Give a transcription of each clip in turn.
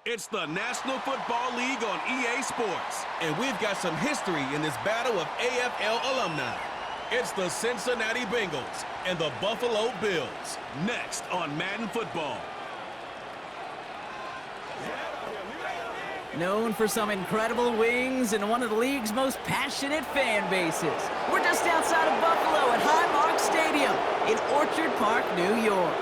It's the National Football League on EA Sports, and we've got some history in this battle of AFL alumni. It's the Cincinnati Bengals and the Buffalo Bills, next on Madden Football. Known for some incredible wings and one of the league's most passionate fan bases. We're just outside of Buffalo at Highmark Stadium in Orchard Park, New York.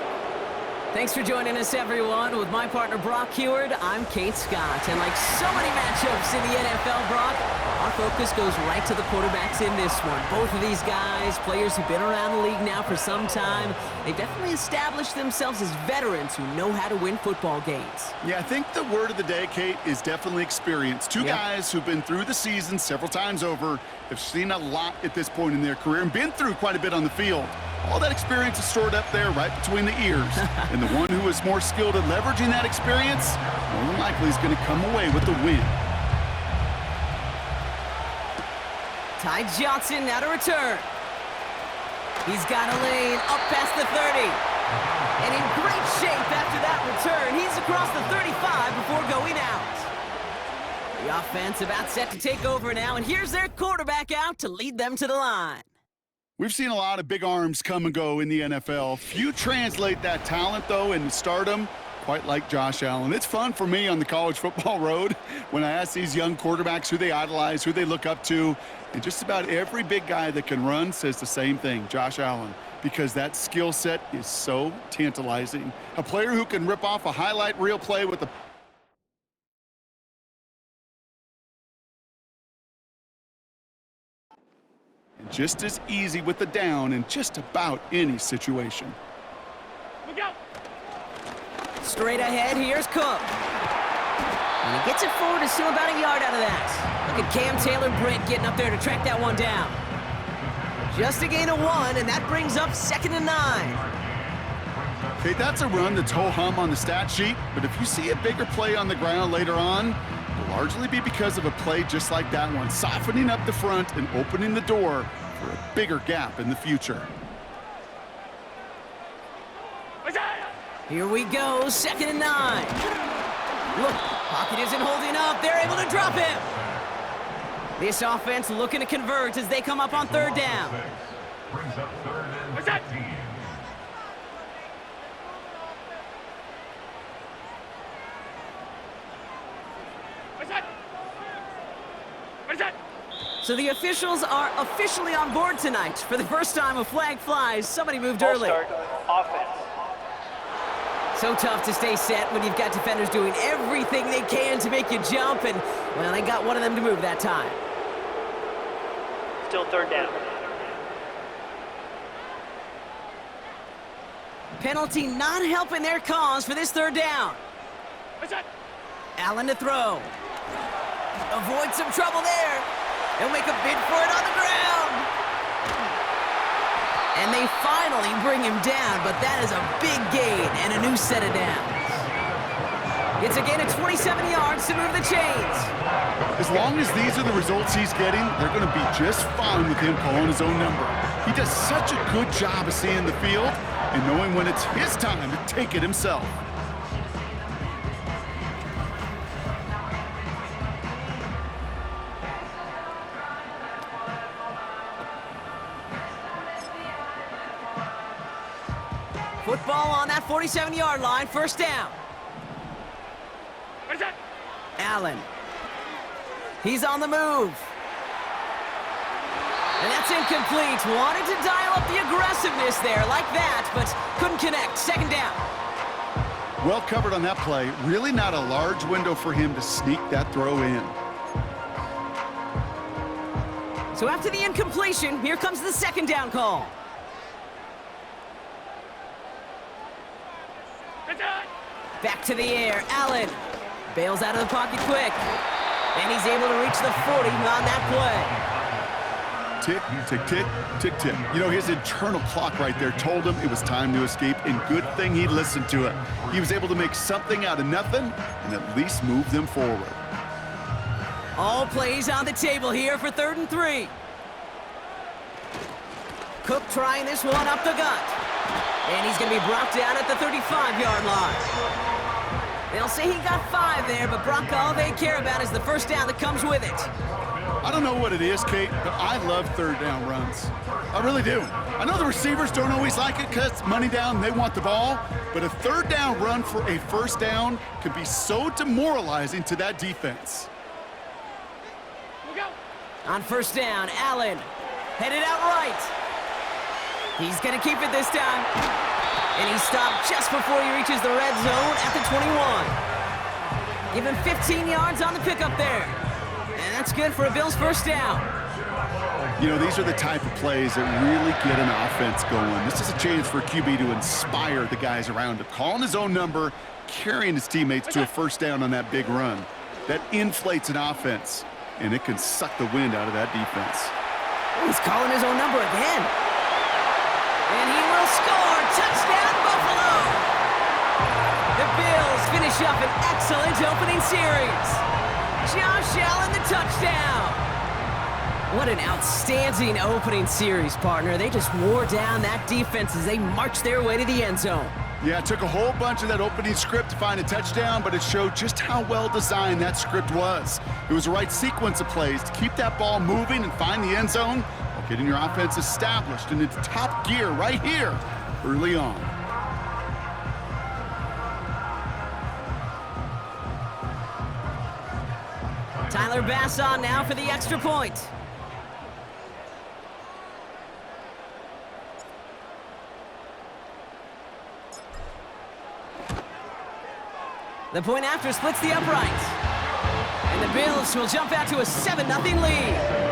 Thanks for joining us, everyone. With my partner, Brock Heward, I'm Kate Scott. And like so many matchups in the NFL, Brock, our focus goes right to the quarterbacks in this one. Both of these guys, players who've been around the league now for some time, they've definitely established themselves as veterans who know how to win football games. Yeah, I think the word of the day, Kate, is definitely experience. Two guys who've been through the season several times over, have seen a lot at this point in their career, and been through quite a bit on the field. All that experience is stored up there right between the ears. And the one who is more skilled at leveraging that experience, more than likely is going to come away with the win. Ty Johnson now to return. He's got a lane up past the 30. And in great shape after that return. He's across the 35 before going out. The offense about set to take over now, and here's their quarterback out to lead them to the line. We've seen a lot of big arms come and go in the NFL. Few translate that talent, though, into stardom, quite like Josh Allen. It's fun for me on the college football road when I ask these young quarterbacks who they idolize, who they look up to, and just about every big guy that can run says the same thing, Josh Allen, because that skill set is so tantalizing. A player who can rip off a highlight reel play with a just as easy with the down in just about any situation. Look out. Straight ahead, here's Cook. And he gets it forward to still about a yard out of that. Look at Cam Taylor-Britt getting up there to track that one down. Just a gain of 1, and that brings up 2nd and 9. Okay, that's a run that's ho-hum on the stat sheet, but if you see a bigger play on the ground later on, it'll largely be because of a play just like that one, softening up the front and opening the door for a bigger gap in the future. Here we go, 2nd and 9. Look, pocket isn't holding up. They're able to drop him. This offense looking to convert as they come up on 3rd down. Brings up 3rd and 15. So the officials are officially on board tonight. For the first time, a flag flies. Somebody moved early. Start offense. So tough to stay set when you've got defenders doing everything they can to make you jump, and, well, they got one of them to move that time. Still 3rd down. Penalty not helping their cause for this 3rd down. Allen to throw. Avoid some trouble there. They'll make a bid for it on the ground. And they finally bring him down, but that is a big gain and a new set of downs. It's a gain of 27 yards to move the chains. As long as these are the results he's getting, they're going to be just fine with him calling his own number. He does such a good job of seeing the field and knowing when it's his time to take it himself. Football on that 47-yard line, 1st down. Allen. He's on the move. And that's incomplete. Wanted to dial up the aggressiveness there like that, but couldn't connect. 2nd down. Well covered on that play. Really not a large window for him to sneak that throw in. So after the incompletion, here comes the 2nd down call. Back to the air, Allen bails out of the pocket quick, and he's able to reach the 40 on that play. Tick, tick, tick, tick, tick. You know, his internal clock right there told him it was time to escape, and good thing he listened to it. He was able to make something out of nothing and at least move them forward. All plays on the table here for 3rd and 3. Cook trying this one up the gut. And he's going to be brought down at the 35-yard line. They'll say he got 5 there, but Brock, all they care about is the first down that comes with it. I don't know what it is, Kate, but I love third down runs. I really do. I know the receivers don't always like it because it's money down and they want the ball, but a third down run for a first down can be so demoralizing to that defense. On first down, Allen headed out right. He's going to keep it this time. And he stopped just before he reaches the red zone at the 21. Give him 15 yards on the pickup there. And that's good for a Bills first down. You know, these are the type of plays that really get an offense going. This is a chance for a QB to inspire the guys around him. Calling his own number, carrying his teammates to a first down on that big run. That inflates an offense, and it can suck the wind out of that defense. He's calling his own number again. And he will score. Touchdown, Buffalo! The Bills finish up an excellent opening series. Josh Allen, the touchdown. What an outstanding opening series, partner. They just wore down that defense as they marched their way to the end zone. Yeah, it took a whole bunch of that opening script to find a touchdown, but it showed just how well designed that script was. It was the right sequence of plays to keep that ball moving and find the end zone while getting your offense established and into top gear right here early on. Tyler Bass on now for the extra point. The point after splits the uprights. And the Bills will jump out to a 7-0 lead.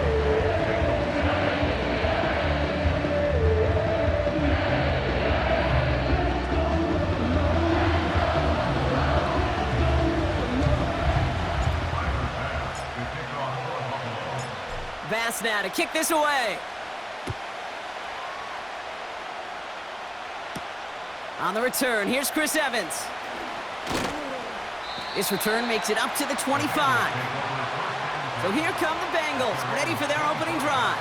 Bass now to kick this away. On the return, here's Chris Evans. This return makes it up to the 25. So here come the Bengals, ready for their opening drive.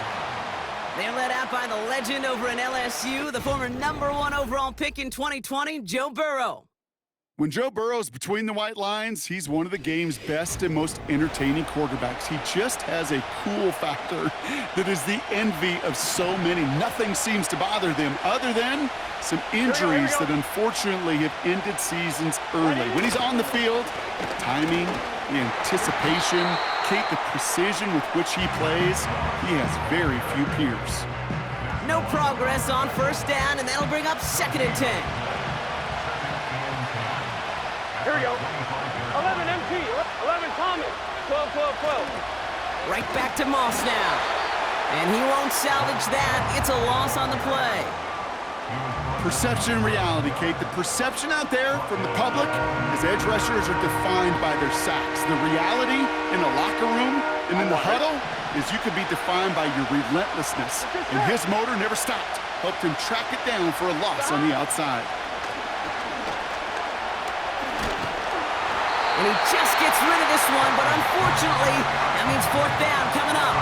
They're led out by the legend over in LSU, the former #1 overall pick in 2020, Joe Burrow. When Joe Burrow's between the white lines, he's one of the game's best and most entertaining quarterbacks. He just has a cool factor that is the envy of so many. Nothing seems to bother them other than some injuries that unfortunately have ended seasons early. When he's on the field, the timing, the anticipation, Kate, the precision with which he plays, he has very few peers. No progress on first down, and that'll bring up 2nd and 10. Here we go. 11 MT, 11 Thomas, 12, 12, 12. Right back to Moss now. And he won't salvage that. It's a loss on the play. Perception and reality, Kate. The perception out there from the public is edge rushers are defined by their sacks. The reality in the locker room and in the huddle is you could be defined by your relentlessness. And his motor never stopped. Helped him track it down for a loss on the outside. And he just gets rid of this one, but unfortunately, that means 4th down coming up.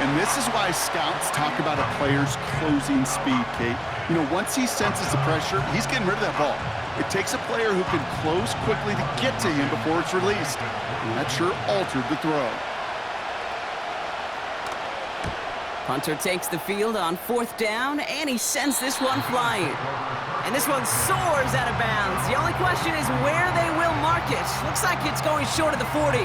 And this is why scouts talk about a player's closing speed, Kate. You know, once he senses the pressure, he's getting rid of that ball. It takes a player who can close quickly to get to him before it's released. And that sure altered the throw. Hunter takes the field on 4th down, and he sends this one flying. And this one soars out of bounds. The only question is where they will mark it. Looks like it's going short of the 40.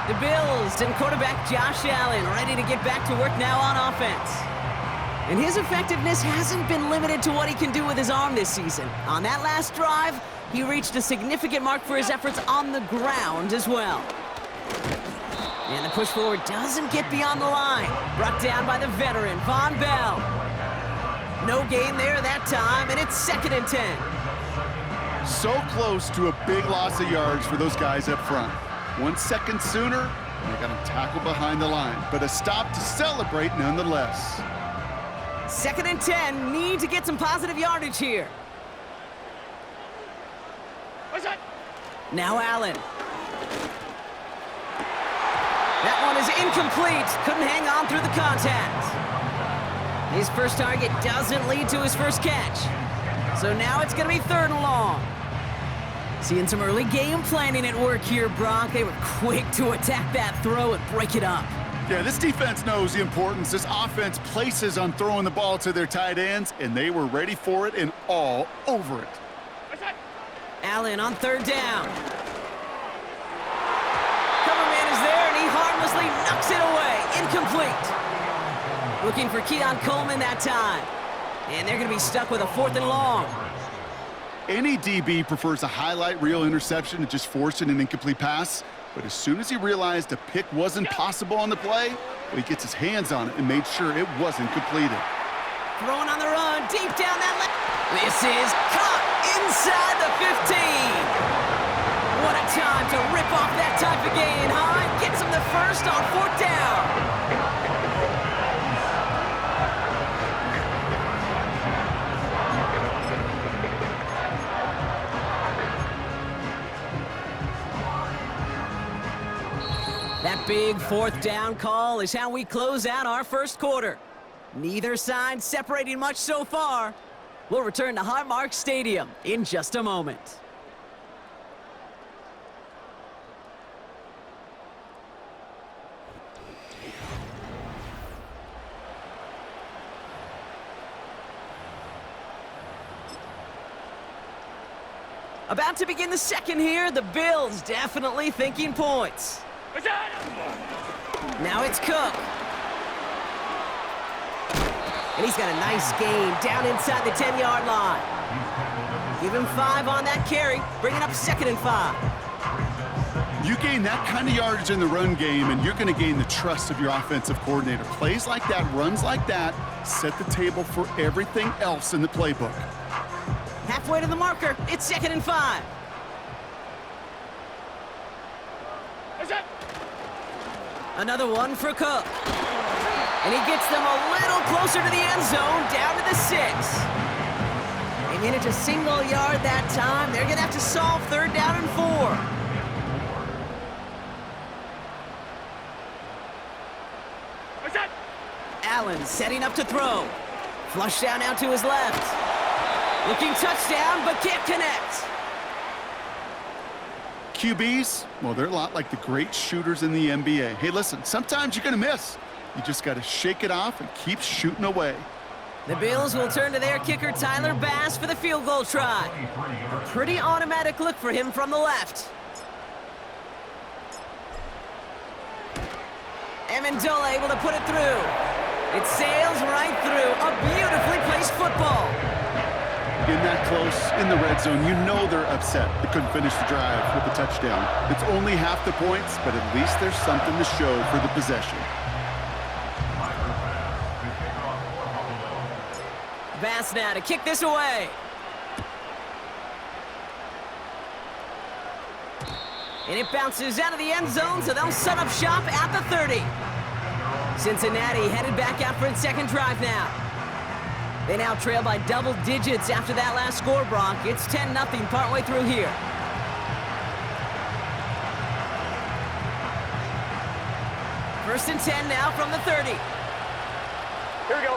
The Bills and quarterback Josh Allen ready to get back to work now on offense. And his effectiveness hasn't been limited to what he can do with his arm this season. On that last drive, he reached a significant mark for his efforts on the ground as well. And the push forward doesn't get beyond the line. Brought down by the veteran, Von Bell. No gain there that time, and it's 2nd and 10. So close to a big loss of yards for those guys up front. 1 second sooner, and they got him tackled behind the line. But a stop to celebrate nonetheless. 2nd and 10, need to get some positive yardage here. What's that? Now Allen. That one is incomplete. Couldn't hang on through the contact. His first target doesn't lead to his first catch. So now it's going to be 3rd and long. Seeing some early game planning at work here, Brock. They were quick to attack that throw and break it up. Yeah, this defense knows the importance this offense places on throwing the ball to their tight ends, and they were ready for it and all over it. Allen on third down. Cover man is there, and he harmlessly knocks it away. Incomplete. Looking for Keon Coleman that time. And they're going to be stuck with a 4th and long. Any DB prefers a highlight reel interception to just forcing an incomplete pass. But as soon as he realized a pick wasn't possible on the play, well, he gets his hands on it and made sure it wasn't completed. Throwing on the run, deep down that left. This is caught inside the 15. What a time to rip off that type of gain, huh? Gets him the first on 4th down. That big 4th down call is how we close out our first quarter. Neither side separating much so far. We'll return to Highmark Stadium in just a moment. About to begin the second here, the Bills definitely thinking points. Now it's Cook. And he's got a nice gain down inside the 10-yard line. Give him 5 on that carry, bringing up 2nd and 5. You gain that kind of yardage in the run game, and you're going to gain the trust of your offensive coordinator. Plays like that, runs like that, set the table for everything else in the playbook. Halfway to the marker, it's 2nd and 5. Another one for Cook. And he gets them a little closer to the end zone, down to the 6. They manage a single yard that time. They're going to have to solve 3rd down and 4. Allen setting up to throw. Flush down out to his left. Looking touchdown, but can't connect. QBs, well, they're a lot like the great shooters in the NBA. Hey, listen, sometimes you're going to miss. You just got to shake it off and keep shooting away. The Bills will turn to their kicker, Tyler Bass, for the field goal try. A pretty automatic look for him from the left. Amendola able to put it through. It sails right through. A beautifully placed football. In that close, in the red zone, you know they're upset they couldn't finish the drive with a touchdown. It's only half the points, but at least there's something to show for the possession. Bass now to kick this away. And it bounces out of the end zone, so they'll set up shop at the 30. Cincinnati headed back out for its second drive now. They now trail by double digits after that last score, Brock. It's 10-0 partway through here. First and 10 now from the 30. Here we go.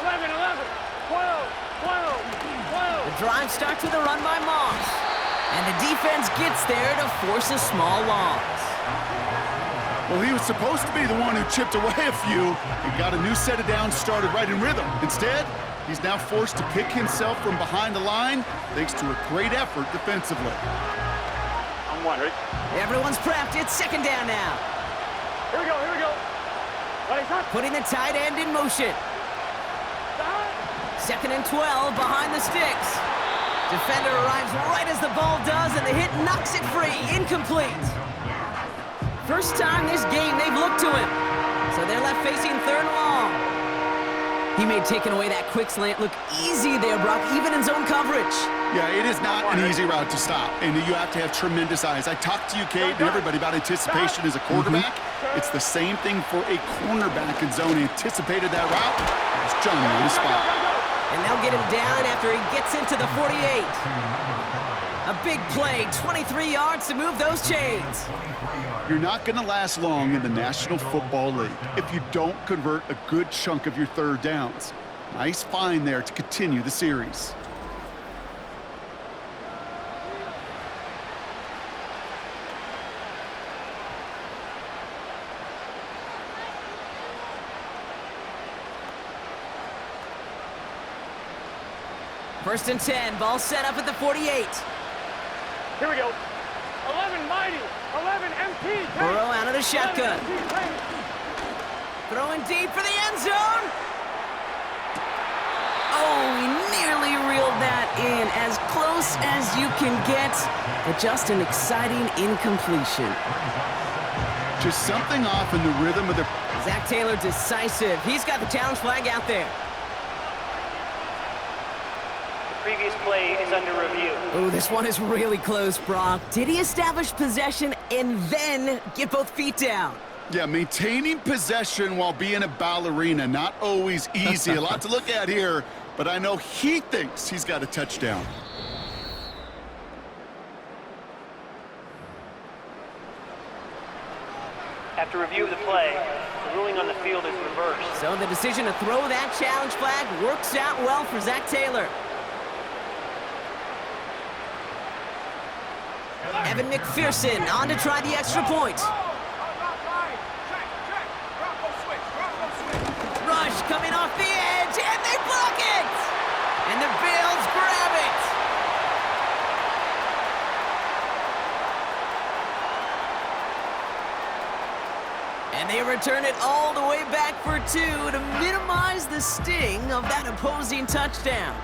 11, 11, 12, 12, 12. The drive starts with a run by Moss. And the defense gets there to force a small loss. Well, he was supposed to be the one who chipped away a few and got a new set of downs started right in rhythm. Instead, he's now forced to pick himself from behind the line thanks to a great effort defensively. I'm one, ready? Everyone's prepped. It's 2nd down now. Here we go, here we go. Ready, shot. Putting the tight end in motion. 2nd and 12 behind the sticks. Defender arrives right as the ball does, and the hit knocks it free. Incomplete. First time this game they've looked to him. So they're left facing 3rd and long. He made taking away that quick slant look easy there, Brock, even in zone coverage. Yeah, it is not an easy route to stop, and you have to have tremendous eyes. I talked to you, Kate, and everybody about anticipation as a quarterback. It's the same thing for a cornerback in zone. He anticipated that route. It's Johnny on the spot. And they'll get him down after he gets into the 48. A big play, 23 yards to move those chains. You're not going to last long in the National Football League if you don't convert a good chunk of your 3rd downs. Nice find there to continue the series. First and 10, ball set up at the 48. Here we go. 11 mighty. 11 MT. Burrow out of the shotgun. Throwing deep for the end zone. Oh, he nearly reeled that in. As close as you can get, but just an exciting incompletion. Just something off in the rhythm of the... Zach Taylor decisive. He's got the challenge flag out there. Previous play is under review. Oh, this one is really close, Brock. Did he establish possession and then get both feet down? Yeah, maintaining possession while being a ballerina, not always easy. A lot to look at here, but I know he thinks he's got a touchdown. After review of the play, the ruling on the field is reversed. So the decision to throw that challenge flag works out well for Zach Taylor. Evan McPherson on to try the extra point. Rush coming off the edge, and they block it! And the Bills grab it! And they return it all the way back for two to minimize the sting of that opposing touchdown.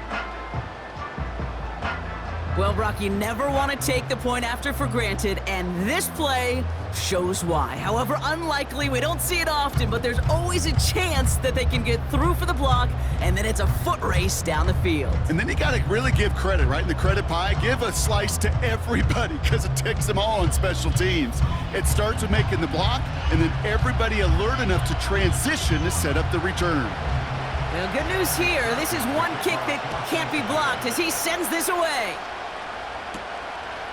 Well, Brock, you never want to take the point after for granted, and this play shows why. However unlikely, we don't see it often, but there's always a chance that they can get through for the block, and then it's a foot race down the field. And then you got to really give credit, right? In the credit pie, give a slice to everybody because it takes them all on special teams. It starts with making the block, and then everybody alert enough to transition to set up the return. Well, good news here. This is one kick that can't be blocked as he sends this away.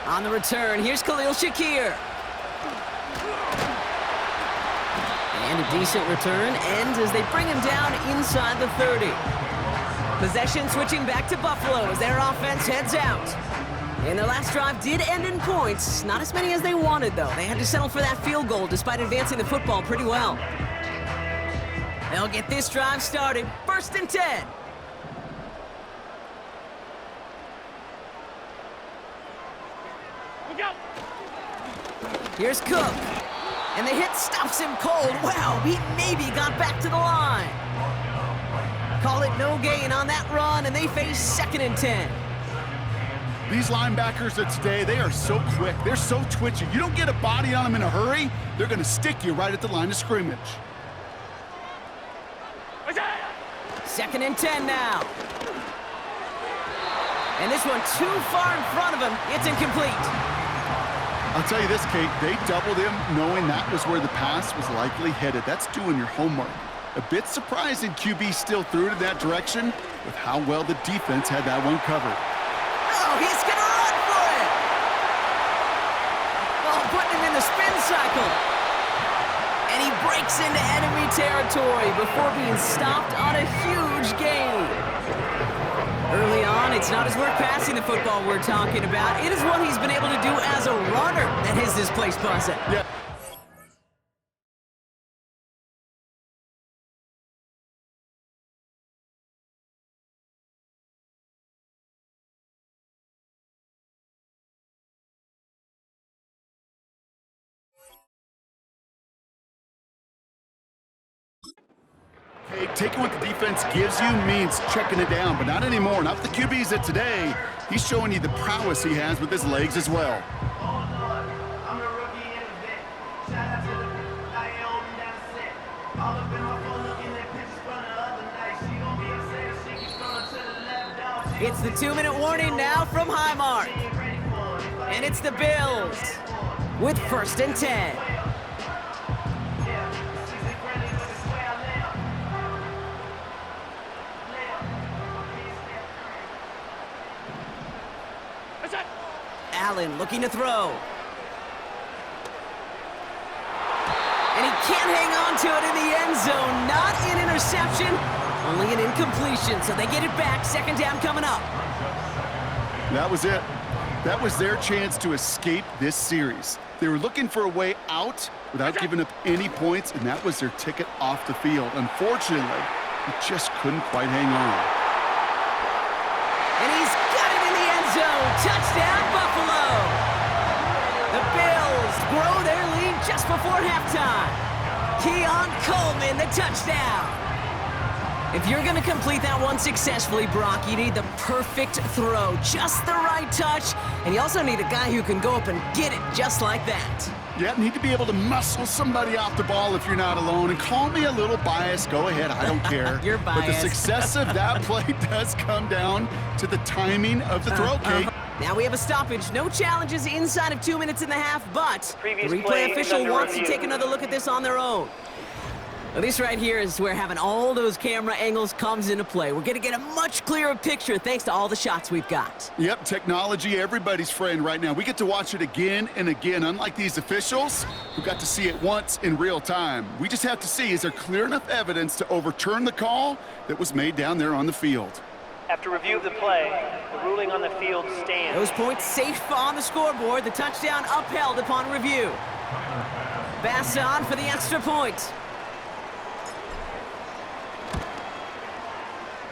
On the return, here's Khalil Shakir. And a decent return ends as they bring him down inside the 30. Possession switching back to Buffalo as their offense heads out. And their last drive did end in points. Not as many as they wanted, though. They had to settle for that field goal despite advancing the football pretty well. They'll get this drive started. First and 10. Here's Cook. And the hit stops him cold. Wow, he maybe got back to the line. Call it no gain on that run, and they face second and 10. These linebackers of today, they are so quick. They're so twitchy. You don't get a body on them in a hurry, they're going to stick you right at the line of scrimmage. Second and 10 now. And this one too far in front of him. It's incomplete. I'll tell you this, Kate, they doubled him knowing that was where the pass was likely headed. That's doing your homework. A bit surprising QB still threw it in that direction with how well the defense had that one covered. Oh, he's going to run for it! Oh, putting him in the spin cycle. And he breaks into enemy territory before being stopped on a huge gain. Early on, it's not his work passing the football we're talking about. It is what he's been able to do as a runner that has this place buzzing. Yeah. Hey, taking what the defense gives you means checking it down, but not anymore. Not with the QBs of today. He's showing you the prowess he has with his legs as well. It's the 2-minute warning now from Highmark. And it's the Bills with first and 10. Allen looking to throw. And he can't hang on to it in the end zone. Not an interception, only an incompletion. So they get it back. Second down coming up. That was it. That was their chance to escape this series. They were looking for a way out without giving up any points, and that was their ticket off the field. Unfortunately, he just couldn't quite hang on. And he before halftime. Keon Coleman, the touchdown. If you're going to complete that one successfully, Brock, you need the perfect throw, just the right touch, and you also need a guy who can go up and get it just like that. Yeah, need to be able to muscle somebody off the ball if you're not alone. And call me a little biased. Go ahead, I don't care. You're But the biased. success of that play does come down to the timing of the throw, Kate. Now we have a stoppage. No challenges inside of 2 minutes and a half, but Previous the play replay is official under wants to review. take another look at this on their own. Well, this right here is where having all those camera angles comes into play. We're going to get a much clearer picture thanks to all the shots we've got. Yep, technology, everybody's friend right now. We get to watch it again and again, unlike these officials who got to see it once in real time. We just have to see, is there clear enough evidence to overturn the call that was made down there on the field? After review of the play, the ruling on the field stands. Those points safe on the scoreboard. The touchdown upheld upon review. Bass on for the extra point.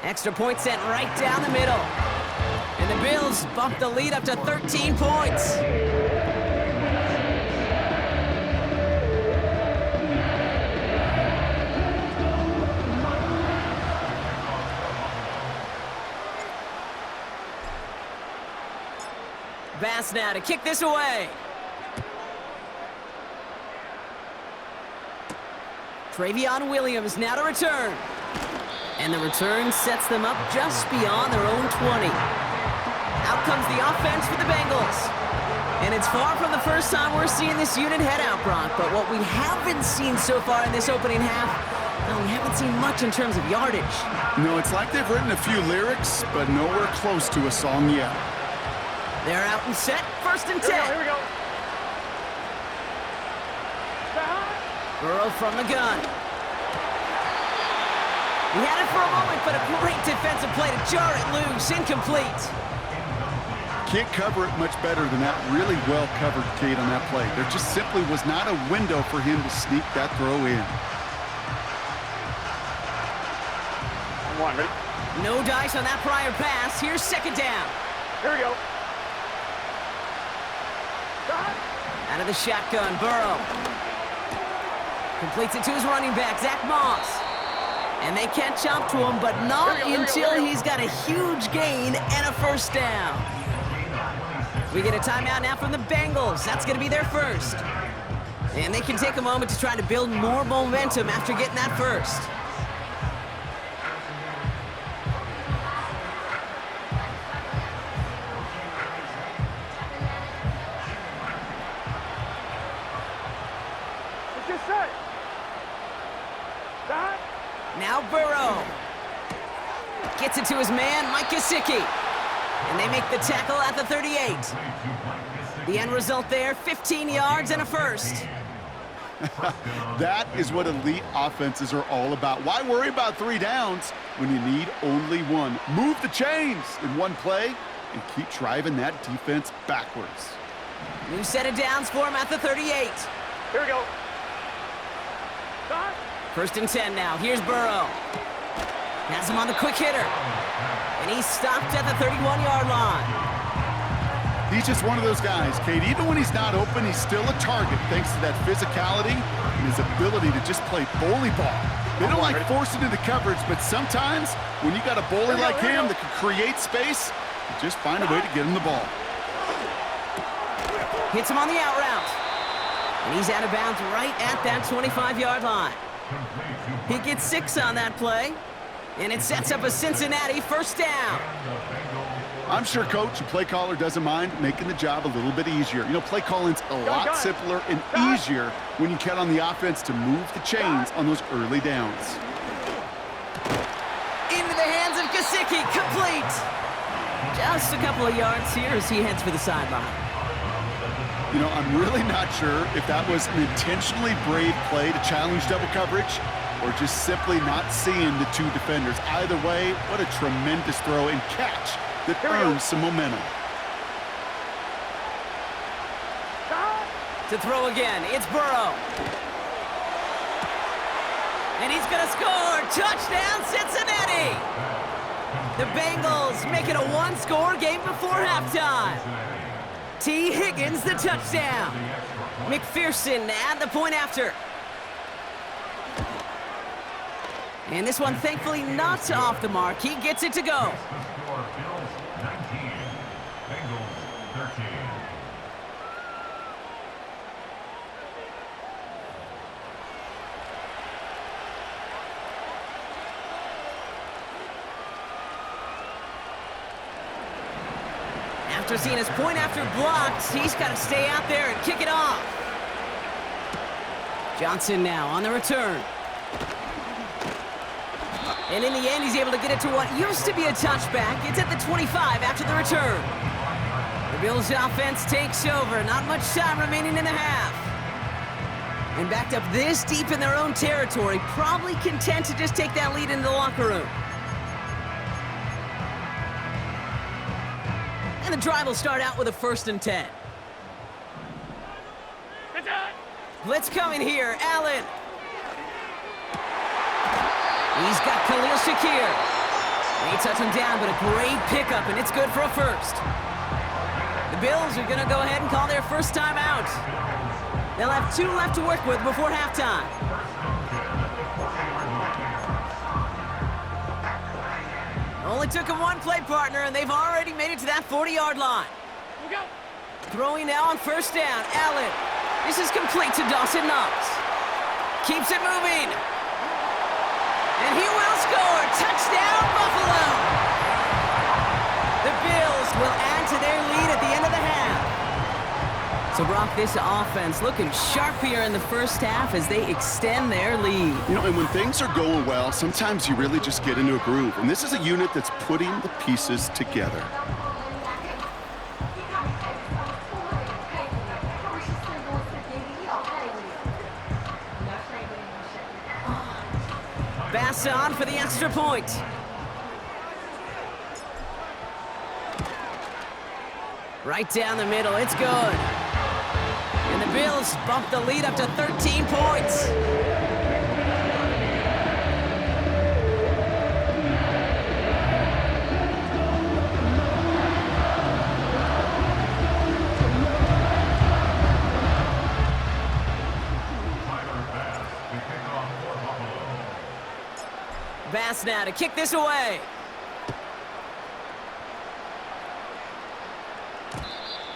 Extra point sent right down the middle. And the Bills bump the lead up to 13 points. Bass now to kick this away. Travion Williams now to return. And the return sets them up just beyond their own 20. Out comes the offense for the Bengals. And it's far from the first time we're seeing this unit head out, Brock. But what we haven't seen so far in this opening half, well, we haven't seen much in terms of yardage. No, it's like they've written a few lyrics, but nowhere close to a song yet. They're out and set. First and 10. Here we go. Burrow from the gun. He had it for a moment, but a great defensive play to jar it loose. Incomplete. Can't cover it much better than that. Really well covered, Kate, on that play. There just simply was not a window for him to sneak that throw in. One, ready? No dice on that prior pass. Here's second down. Here we go. Out of the shotgun, Burrow. Completes it to his running back, Zach Moss. And they catch up to him, but not until he's got a huge gain and a first down. We get a timeout now from the Bengals. That's going to be their first. And they can take a moment to try to build more momentum after getting that first. Get set. Stop. Now Burrow. Gets it to his man, Mike Gesicki. And they make the tackle at the 38. The end result there, 15 yards and a first. That is what elite offenses are all about. Why worry about 3 downs when you need only one? Move the chains in one play and keep driving that defense backwards. New set of downs for him at the 38. Here we go. Stop. First and 10 now. Here's Burrow. Has him on the quick hitter. And he's stopped at the 31-yard line. He's just one of those guys, Kate. Even when he's not open, he's still a target thanks to that physicality and his ability to just play bully ball. They don't like forcing into coverage, but sometimes when you got a bully like him that can create space, you just find a way to get him the ball. Hits him on the out route. And he's out of bounds right at that 25-yard line. He gets 6 on that play. And it sets up a Cincinnati first down. I'm sure coach and play caller doesn't mind making the job a little bit easier. You know, play calling's a lot simpler and easier when you count on the offense to move the chains on those early downs. Into the hands of Gesicki, complete. Just a couple of yards here as he heads for the sideline. You know, I'm really not sure if that was an intentionally brave play to challenge double coverage or just simply not seeing the 2 defenders. Either way, what a tremendous throw and catch that earns some momentum. To throw again, it's Burrow. And he's going to score. Touchdown, Cincinnati. The Bengals make it a 1-score game before halftime. T. Higgins, the touchdown. McPherson at the point after. And this one, thankfully, not off the mark. He gets it to go. The score, Bills 19, Bengals 13. After seeing his point after blocked, he's got to stay out there and kick it off. Johnson now on the return. And in the end, he's able to get it to what used to be a touchback. It's at the 25 after the return. The Bills' offense takes over. Not much time remaining in the half. And backed up this deep in their own territory, probably content to just take that lead into the locker room. And the drive will start out with a 1st and 10. Blitz coming here. Allen. He's got Khalil Shakir. They touch him down, but a great pickup, and it's good for a first. The Bills are going to go ahead and call their first timeout. They'll have 2 left to work with before halftime. Only took him 1 play, partner, and they've already made it to that 40-yard line. Throwing now on 1st down. Allen. This is complete to Dawson Knox. Keeps it moving. And he will score. Touchdown, Buffalo. The Bills will add to their lead at the end of the half. So, Brock, this offense looking sharp here in the first half as they extend their lead. You know, and when things are going well, sometimes you really just get into a groove. And this is a unit that's putting the pieces together. Bass on for the extra point. Right down the middle, it's good. And the Bills bump the lead up to 13 points. Bass now to kick this away.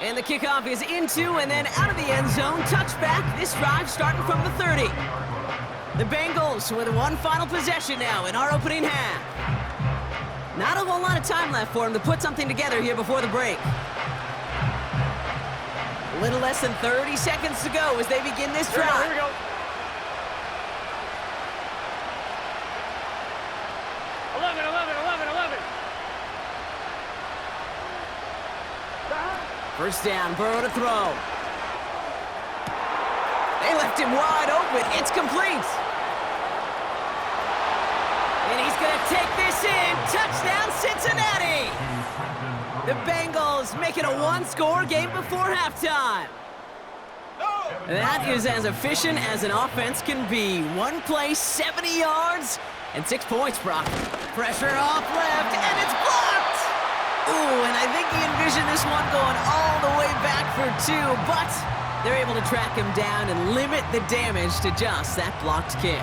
And the kickoff is into and then out of the end zone. Touchback. This drive starting from the 30. The Bengals with 1 final possession now in our opening half. Not a whole lot of time left for them to put something together here before the break. A little less than 30 seconds to go as they begin this drive. Here we go. First down, Burrow to throw. They left him wide open. It's complete. And he's going to take this in. Touchdown, Cincinnati. The Bengals make it a 1-score game before halftime. That is as efficient as an offense can be. 1 play, 70 yards, and 6 points, Brock. Pressure off left, and it's blocked. Ooh, and I think he envisioned this one going all the way back for 2, but they're able to track him down and limit the damage to just that blocked kick.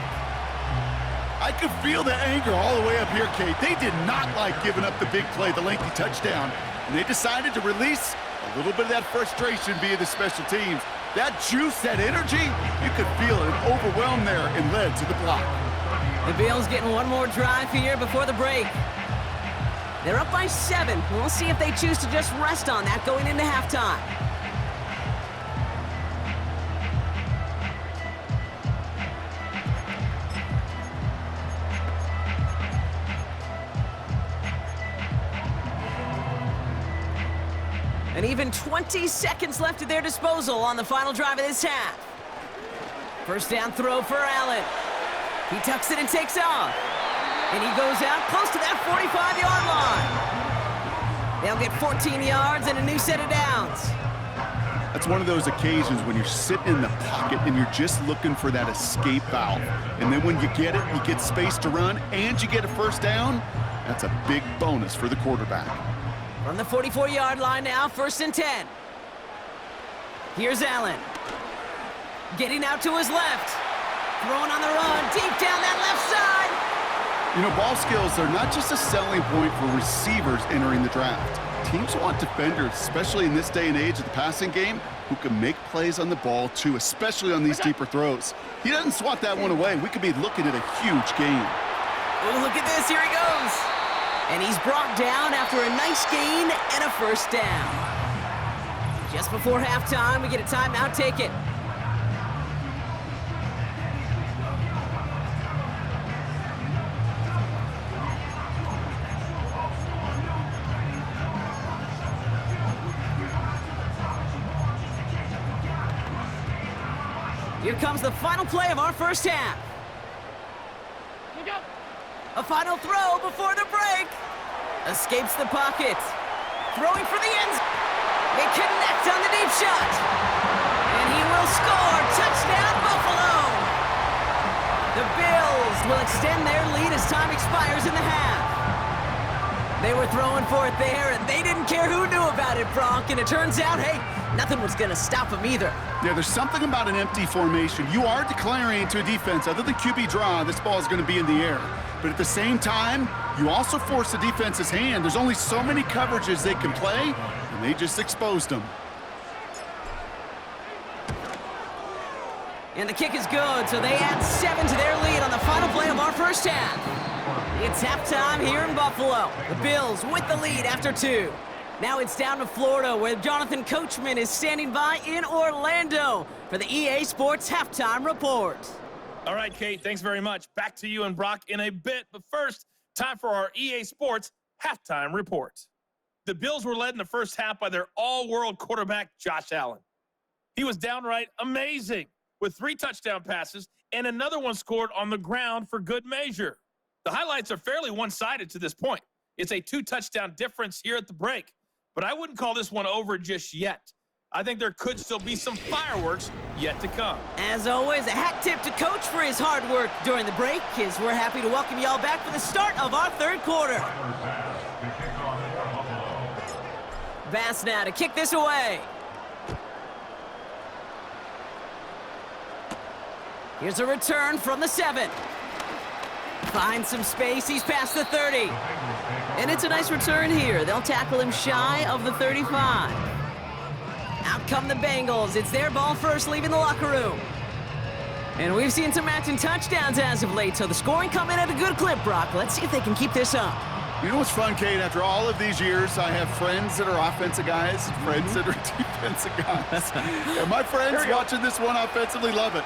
I could feel the anger all the way up here, Kate. They did not like giving up the big play, the lengthy touchdown, and they decided to release a little bit of that frustration via the special teams. That juice, that energy, you could feel it overwhelmed there and led to the block. The Bills getting 1 more drive here before the break. They're up by 7. We'll see if they choose to just rest on that going into halftime. And even 20 seconds left at their disposal on the final drive of this half. First down throw for Allen. He tucks it and takes off. And he goes out close to that 45-yard line. They'll get 14 yards and a new set of downs. That's one of those occasions when you're sitting in the pocket and you're just looking for that escape valve. And then when you get it, you get space to run and you get a first down. That's a big bonus for the quarterback. From the 44-yard line now, 1st and 10. Here's Allen. Getting out to his left. Throwing on the run, deep down that left side. You know, ball skills are not just a selling point for receivers entering the draft. Teams want defenders, especially in this day and age of the passing game, who can make plays on the ball too, especially on these deeper throws. He doesn't swat that one away. We could be looking at a huge game. Oh, look at this. Here he goes. And he's brought down after a nice gain and a first down. Just before halftime, we get a timeout. Take it. Here comes the final play of our first half. A final throw before the break. Escapes the pocket. Throwing for the end. They connect on the deep shot. And he will score. Touchdown, Buffalo. The Bills will extend their lead as time expires in the half. They were throwing for it there, and they didn't care who knew about it, Bronk. And it turns out, hey, nothing was going to stop them either. Yeah, there's something about an empty formation. You are declaring to a defense, other than QB draw, this ball is going to be in the air. But at the same time, you also force the defense's hand. There's only so many coverages they can play, and they just exposed them. And the kick is good, so they add 7 to their lead on the final play of our first half. It's halftime here in Buffalo. The Bills with the lead after 2. Now it's down to Florida, where Jonathan Coachman is standing by in Orlando for the EA Sports Halftime Report. All right, Kate, thanks very much. Back to you and Brock in a bit. But first, time for our EA Sports Halftime Report. The Bills were led in the first half by their all-world quarterback, Josh Allen. He was downright amazing with 3 touchdown passes and another one scored on the ground for good measure. The highlights are fairly one-sided to this point. It's a 2-touchdown difference here at the break, but I wouldn't call this one over just yet. I think there could still be some fireworks yet to come. As always, a hat tip to Coach for his hard work during the break, as we're happy to welcome y'all back for the start of our third quarter. Bass now to kick this away. Here's a return from the 7. Finds some space, he's past the 30. And it's a nice return here. They'll tackle him shy of the 35. Out come the Bengals. It's their ball first, leaving the locker room. And we've seen some matching touchdowns as of late, so the scoring coming at a good clip, Brock. Let's see if they can keep this up. You know what's fun, Kate? After all of these years, I have friends that are offensive guys, friends that are defensive guys. And my friends watching this one offensively love it.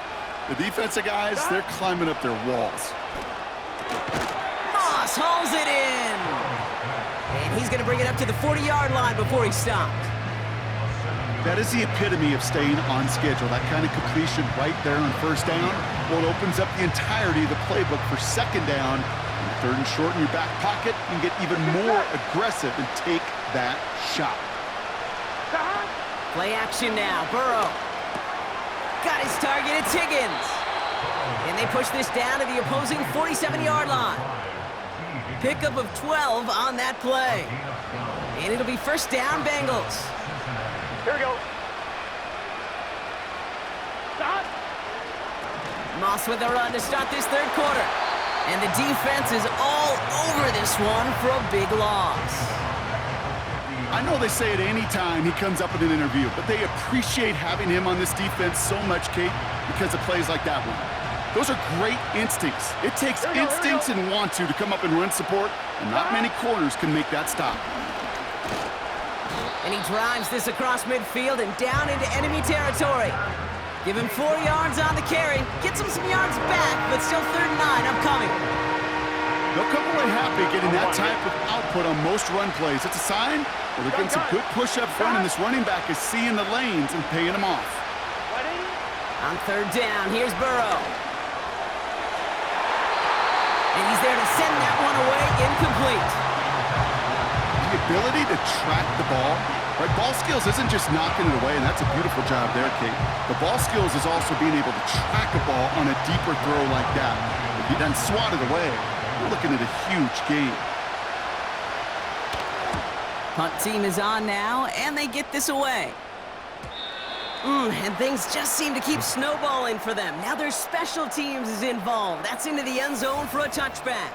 The defensive guys, they're climbing up their walls. Moss hauls it in. And he's going to bring it up to the 40-yard line before he stopped. That is the epitome of staying on schedule. That kind of completion right there on first down. Well, it opens up the entirety of the playbook for second down. And third and short in your back pocket, you can get even more aggressive and take that shot. Play action now. Burrow. Got his target. It's Higgins. And they push this down to the opposing 47-yard line. Pickup of 12 on that play. And it'll be first down, Bengals. Here we go. Stop. Moss with a run to start this third quarter. And the defense is all over this one for a big loss. I know they say it any time he comes up in an interview, but they appreciate having him on this defense so much, Kate, because of plays like that one. Those are great instincts. It takes instincts and want to come up and run support, and not many corners can make that stop. And he drives this across midfield and down into enemy territory. Give him 4 yards on the carry. Gets him some yards back, but still 3rd and 9 upcoming. They'll come away happy getting that type of output on most run plays. It's a sign that they're getting some good push up front, and this running back is seeing the lanes and paying them off. On 3rd down, here's Burrow. And he's there to send that one away, incomplete. The ability to track the ball, right? Ball skills isn't just knocking it away, and that's a beautiful job there, Kate. The ball skills is also being able to track a ball on a deeper throw like that. If he doesn't swat it away, we're looking at a huge game. Punt team is on now, and they get this away. And things just seem to keep snowballing for them. Now their special teams is involved. That's into the end zone for a touchback.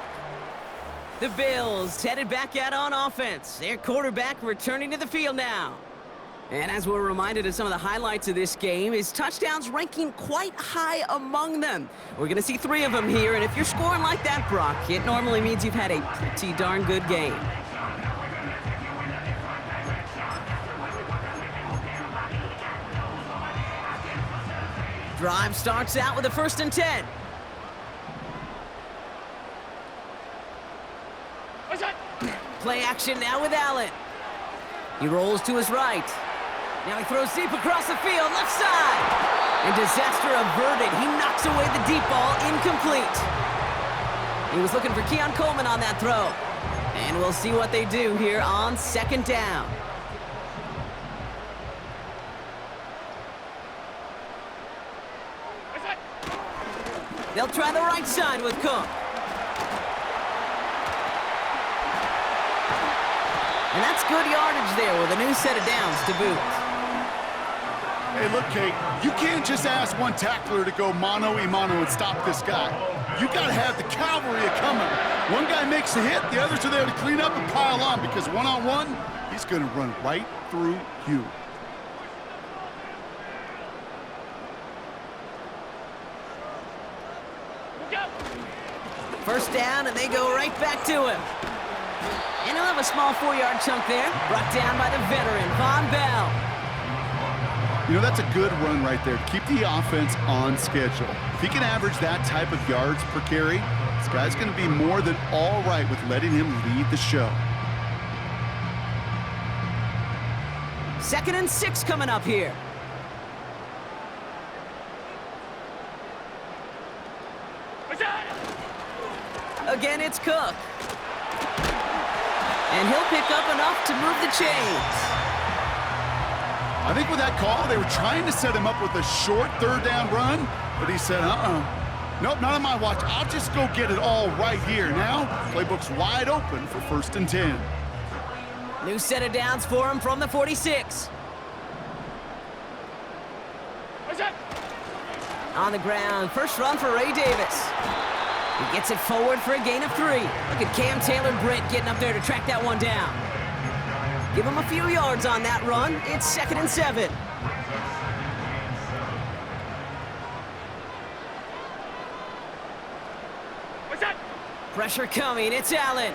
The Bills headed back out on offense. Their quarterback returning to the field now. And as we're reminded of some of the highlights of this game, his touchdowns ranking quite high among them. We're going to see 3 of them here, and if you're scoring like that, Brock, it normally means you've had a pretty darn good game. Drive starts out with a 1st and 10. Play action now with Allen. He rolls to his right. Now he throws deep across the field, left side. And disaster averted. He knocks away the deep ball, incomplete. He was looking for Keon Coleman on that throw. And we'll see what they do here on 2nd down. They'll try the right side with Cook. And that's good yardage there with a new set of downs to boot. Hey, look, Kate, you can't just ask one tackler to go mano-a-mano and stop this guy. You got to have the cavalry coming. One guy makes a hit, the others are there to clean up and pile on, because one-on-one, he's going to run right through you. First down, and they go right back to him. And he'll have a small 4-yard chunk there, brought down by the veteran, Von Bell. You know, that's a good run right there. Keep the offense on schedule. If he can average that type of yards per carry, this guy's going to be more than all right with letting him lead the show. 2nd and 6 coming up here. Again, it's Cook. And he'll pick up enough to move the chains. I think with that call, they were trying to set him up with a short 3rd down run, but he said, nope, not on my watch. I'll just go get it all right here. Now, playbook's wide open for 1st and 10. New set of downs for him from the 46. On the ground, first run for Ray Davis. He gets it forward for a gain of 3. Look at Cam Taylor-Britt getting up there to track that one down. Give him a few yards on that run. It's 2nd and 7. Pressure coming. It's Allen.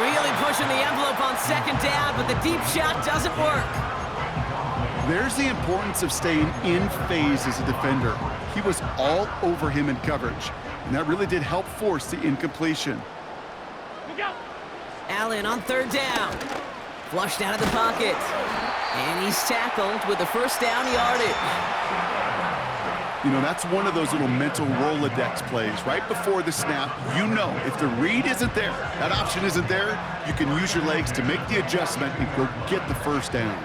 Really pushing the envelope on 2nd down, but the deep shot doesn't work. There's the importance of staying in phase as a defender. He was all over him in coverage, and that really did help force the incompletion. Allen on 3rd down. Flushed out of the pocket. And he's tackled with the 1st down yardage. You know, that's one of those little mental Rolodex plays. Right before the snap, you know if the read isn't there, that option isn't there, you can use your legs to make the adjustment and go get the 1st down.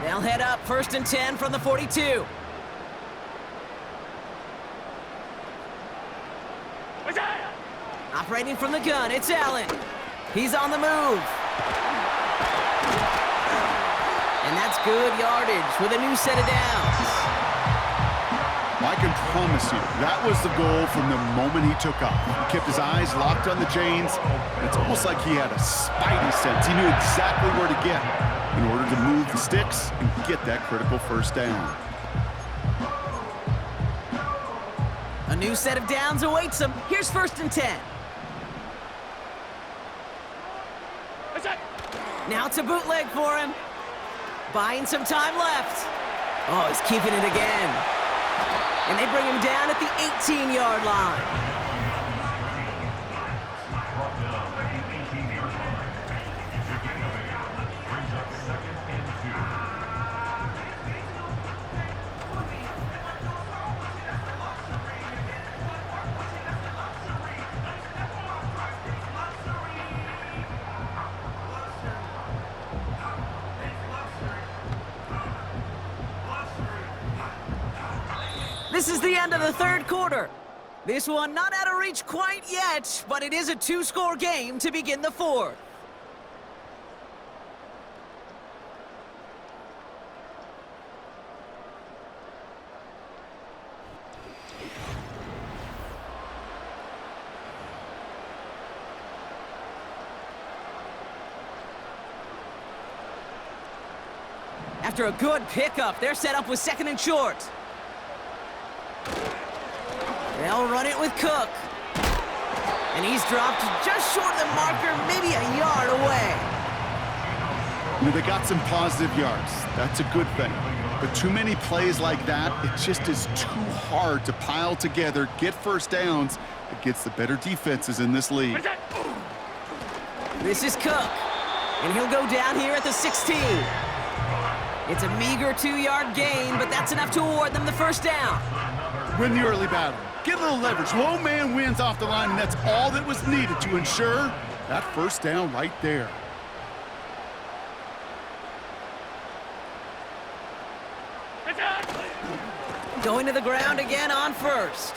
They'll head up 1st and 10 from the 42. Operating from the gun, it's Allen. He's on the move. And that's good yardage with a new set of downs. I can promise you, that was the goal from the moment he took off. He kept his eyes locked on the chains. It's almost like he had a spidey sense. He knew exactly where to get in order to move the sticks and get that critical 1st down. A new set of downs awaits him. Here's 1st and 10. Now it's a bootleg for him. Buying some time left. Oh, he's keeping it again. And they bring him down at the 18-yard line. This is the end of the 3rd quarter. This one not out of reach quite yet, but it is a two-score game to begin the fourth. After a good pickup, they're set up with second and short. They'll run it with Cook. And he's dropped just short of the marker, maybe a yard away. You know, they got some positive yards. That's a good thing. But too many plays like that, it just is too hard to pile together, get first downs against the better defenses in this league. This is Cook. And he'll go down here at the 16. It's a meager 2-yard gain, but that's enough to award them the first down. Win the early battle. Get a little leverage. Low man wins off the line, and that's all that was needed to ensure that first down right there. Going to the ground again on first.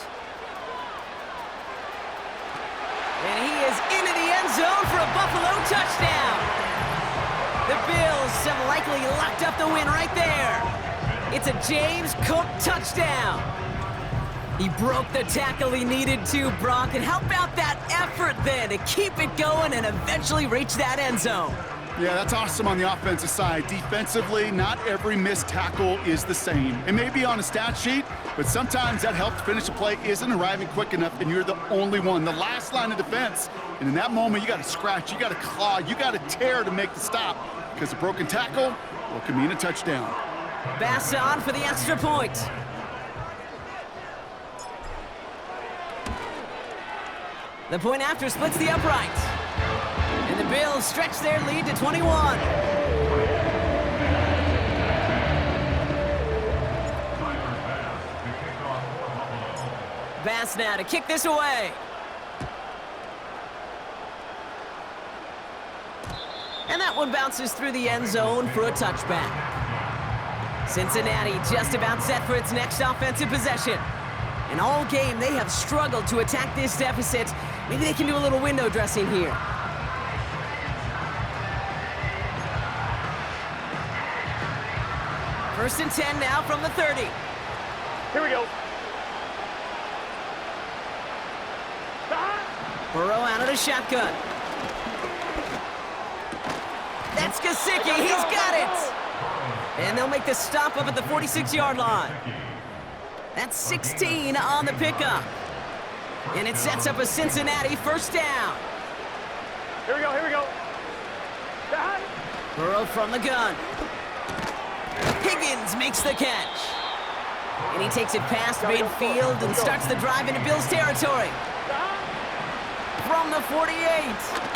And he is into the end zone for a Buffalo touchdown. The Bills have likely locked up the win right there. It's a James Cook touchdown. He broke the tackle he needed to, Brock, and how about that effort then to keep it going and eventually reach that end zone? Yeah, that's awesome on the offensive side. Defensively, not every missed tackle is the same. It may be on a stat sheet, but sometimes that help to finish a play isn't arriving quick enough, and you're the only one, the last line of defense. And in that moment, you got to scratch, you got to claw, you got to tear to make the stop, because a broken tackle, well, can mean a touchdown. Bass on for the extra point. The point after splits the upright. And the Bills stretch their lead to 21. Bass now to kick this away. And that one bounces through the end zone for a touchback. Cincinnati just about set for its next offensive possession. And all game, they have struggled to attack this deficit. Maybe they can do a little window dressing here. First and 10 now from the 30. Here we go. Burrow out of the shotgun. That's Gesicki. He's got it. And they'll make the stop up at the 46-yard line. That's 16 on the pickup. And it sets up a Cincinnati first down. Here we go, here we go. Burrow from the gun. Higgins makes the catch. And he takes it past midfield and starts the drive into Bills territory. From the 48.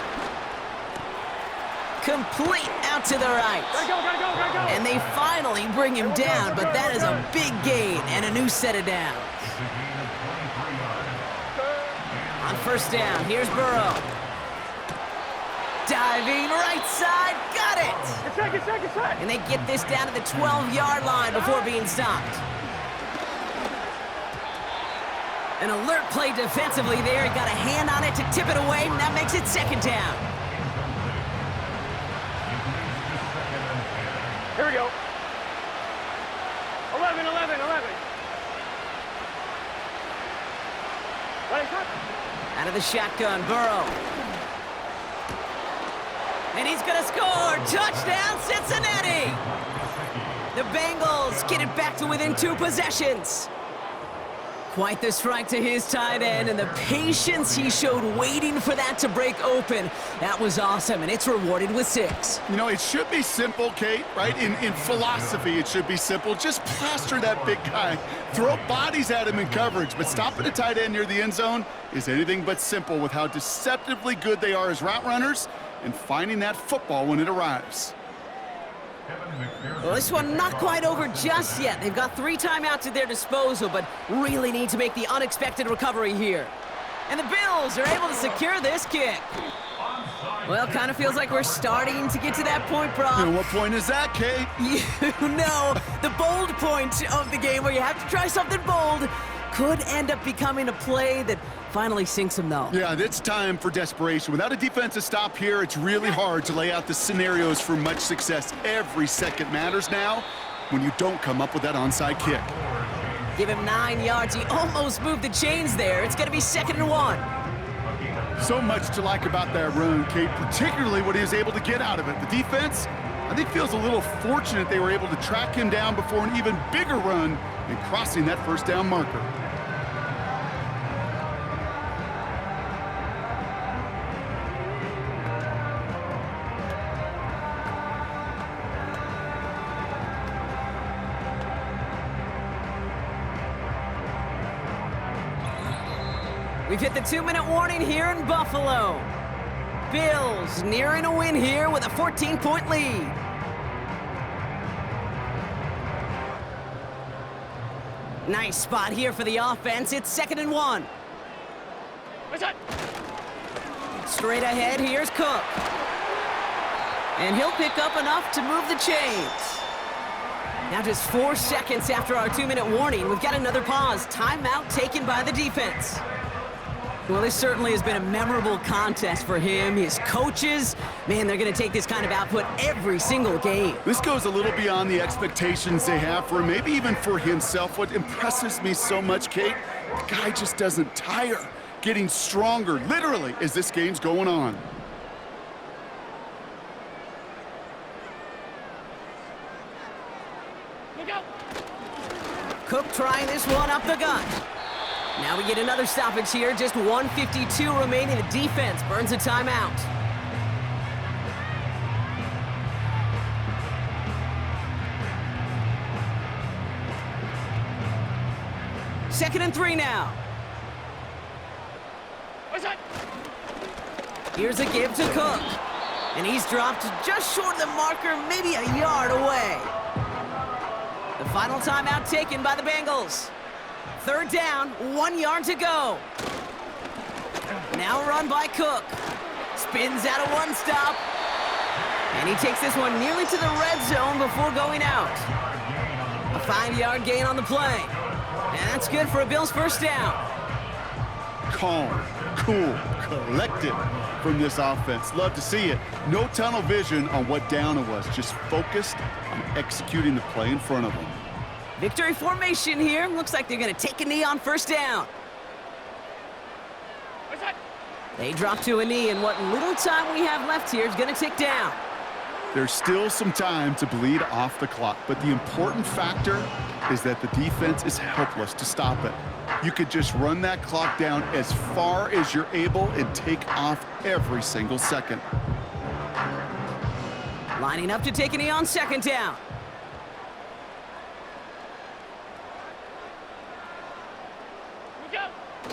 Complete out to the right. Gotta go. And they finally bring him down, but that is a big gain and a new set of downs. On first down, here's Burrow. Diving right side, got it! It's sack. And they get this down to the 12-yard line before being stopped. An alert play defensively there. He got a hand on it to tip it away, and that makes it second down. Here we go. 11. Out of the shotgun, Burrow. And he's gonna score! Touchdown, Cincinnati! The Bengals get it back to within 2 possessions. Quite the strike to his tight end, and the patience he showed waiting for that to break open. That was awesome, and it's rewarded with 6. You know, it should be simple, Kate, right? In philosophy, it should be simple. Just plaster that big guy. Throw bodies at him in coverage, but stopping a tight end near the end zone is anything but simple with how deceptively good they are as route runners and finding that football when it arrives. Well, this one not quite over just yet. They've got 3 timeouts at their disposal, but really need to make the unexpected recovery here. And the Bills are able to secure this kick. Well, kind of feels like we're starting to get to that point, Brock. And what point is that, Kate? You know, the bold point of the game where you have to try something bold. could end up becoming a play that finally sinks him, though. Yeah, it's time for desperation. Without a defensive stop here, it's really hard to lay out the scenarios for much success. Every second matters now when you don't come up with that onside kick. Give him 9 yards. He almost moved the chains there. It's going to be 2nd and 1. So much to like about that run, Kate, particularly what he was able to get out of it. The defense, I think, feels a little fortunate they were able to track him down before an even bigger run and crossing that first down marker. We've hit the 2-minute warning here in Buffalo. Bills nearing a win here with a 14-point lead. Nice spot here for the offense. It's 2nd and 1. Straight ahead, here's Cook. And he'll pick up enough to move the chains. Now just 4 seconds after our 2-minute warning, we've got another pause. Timeout taken by the defense. Well, this certainly has been a memorable contest for him. His coaches, man, they're going to take this kind of output every single game. This goes a little beyond the expectations they have for him, maybe even for himself. What impresses me so much, Kate, the guy just doesn't tire, getting stronger, literally, as this game's going on. Cook trying this one up the gut. Now we get another stoppage here, just 1:52 remaining. The defense burns a timeout. Second and 3 now. Here's a give to Cook. And he's dropped just short of the marker, maybe a yard away. The final timeout taken by the Bengals. 3rd down, 1 yard to go. Now run by Cook. Spins out of one stop. And he takes this one nearly to the red zone before going out. A 5-yard gain on the play. And that's good for a Bills first down. Calm, cool, collected from this offense. Love to see it. No tunnel vision on what down it was. Just focused on executing the play in front of them. Victory formation here. Looks like they're going to take a knee on first down. They drop to a knee, and what little time we have left here is going to tick down. There's still some time to bleed off the clock, but the important factor is that the defense is helpless to stop it. You could just run that clock down as far as you're able and take off every single second. Lining up to take a knee on 2nd down.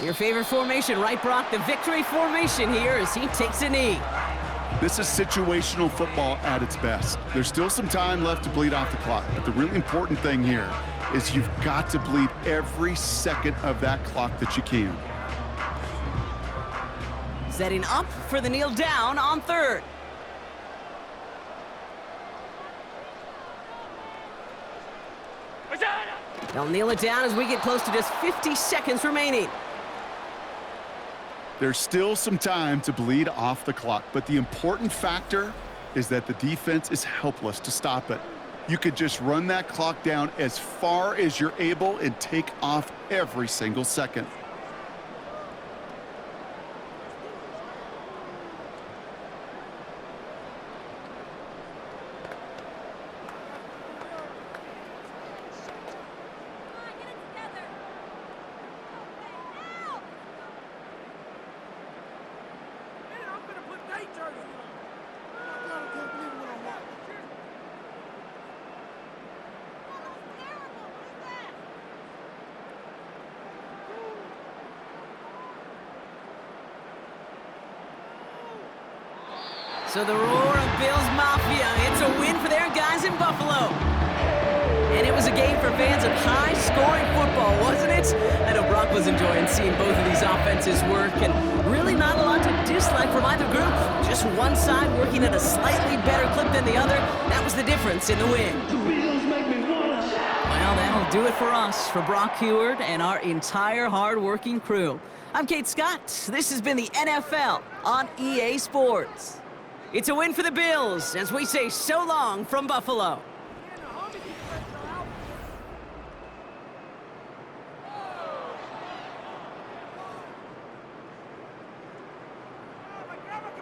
Your favorite formation, right, Brock? The victory formation here as he takes a knee. This is situational football at its best. There's still some time left to bleed off the clock, but the really important thing here is you've got to bleed every second of that clock that you can. Setting up for the kneel down on 3rd. They'll kneel it down as we get close to just 50 seconds remaining. There's still some time to bleed off the clock, but the important factor is that the defense is helpless to stop it. You could just run that clock down as far as you're able and take off every single second. So the roar of Bills Mafia, it's a win for their guys in Buffalo. And it was a game for fans of high-scoring football, wasn't it? I know Brock was enjoying seeing both of these offenses work, and really not a lot to dislike from either group. Just one side working at a slightly better clip than the other. That was the difference in the win. The Bills make me wanna. Well, Well, that'll do it for us, for Brock Heward and our entire hard-working crew. I'm Kate Scott. This has been the NFL on EA Sports. It's a win for the Bills as we say so long from Buffalo.